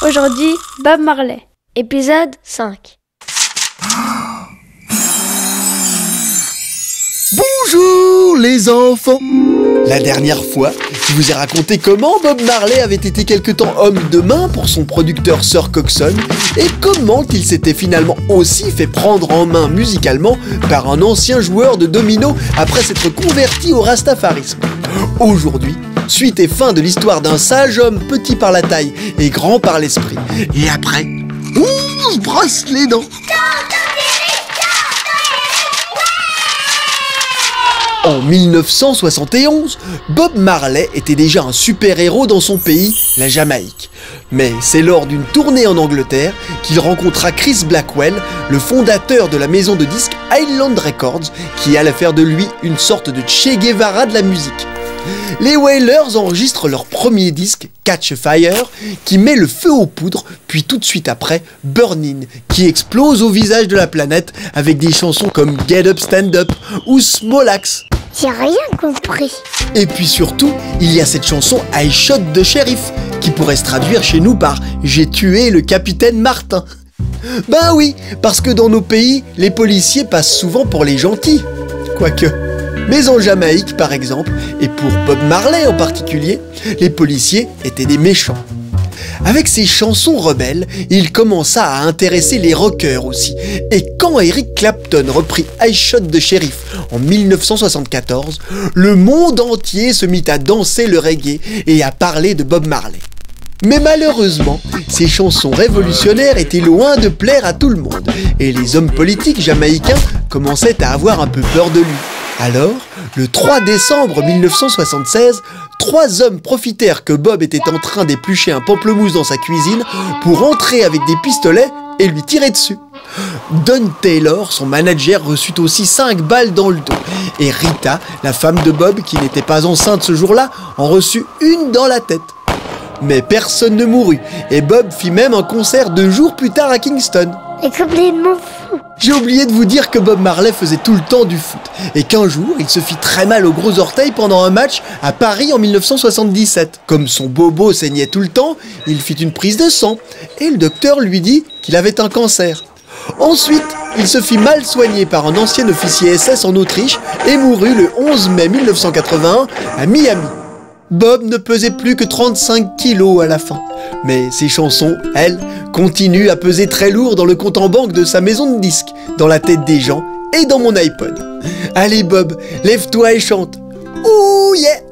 Aujourd'hui, Bob Marley, épisode 5. Bonjour les enfants! La dernière fois, je vous ai raconté comment Bob Marley avait été quelque temps homme de main pour son producteur Sir Coxsone et comment il s'était finalement aussi fait prendre en main musicalement par un ancien joueur de domino après s'être converti au rastafarisme. Aujourd'hui, suite et fin de l'histoire d'un sage homme petit par la taille et grand par l'esprit. Et après, on se brosse les dents. En 1971, Bob Marley était déjà un super-héros dans son pays, la Jamaïque. Mais c'est lors d'une tournée en Angleterre qu'il rencontra Chris Blackwell, le fondateur de la maison de disques Island Records, qui allait faire de lui une sorte de Che Guevara de la musique. Les Wailers enregistrent leur premier disque, Catch a Fire, qui met le feu aux poudres, puis tout de suite après, Burnin', qui explose au visage de la planète avec des chansons comme Get Up Stand Up ou Small Axe. J'ai rien compris. Et puis surtout, il y a cette chanson I Shot the Sheriff, qui pourrait se traduire chez nous par J'ai tué le capitaine Martin. Ben oui, parce que dans nos pays, les policiers passent souvent pour les gentils. Quoique. Mais en Jamaïque, par exemple, et pour Bob Marley en particulier, les policiers étaient des méchants. Avec ses chansons rebelles, il commença à intéresser les rockers aussi. Et quand Eric Clapton reprit I Shot the Sheriff en 1974, le monde entier se mit à danser le reggae et à parler de Bob Marley. Mais malheureusement, ces chansons révolutionnaires étaient loin de plaire à tout le monde, et les hommes politiques jamaïcains commençaient à avoir un peu peur de lui. Alors, le 3 décembre 1976, 3 hommes profitèrent que Bob était en train d'éplucher un pamplemousse dans sa cuisine pour entrer avec des pistolets et lui tirer dessus. Don Taylor, son manager, reçut aussi 5 balles dans le dos. Et Rita, la femme de Bob, qui n'était pas enceinte ce jour-là, en reçut une dans la tête. Mais personne ne mourut, et Bob fit même un concert 2 jours plus tard à Kingston. C'est complètement fou. J'ai oublié de vous dire que Bob Marley faisait tout le temps du foot, et qu'un jour, il se fit très mal au gros orteil pendant un match à Paris en 1977. Comme son bobo saignait tout le temps, il fit une prise de sang, et le docteur lui dit qu'il avait un cancer. Ensuite, il se fit mal soigner par un ancien officier SS en Autriche, et mourut le 11 mai 1981 à Miami. Bob ne pesait plus que 35 kilos à la fin. Mais ses chansons, elles, continuent à peser très lourd dans le compte en banque de sa maison de disques, dans la tête des gens et dans mon iPod. Allez Bob, lève-toi et chante. Ouh yeah!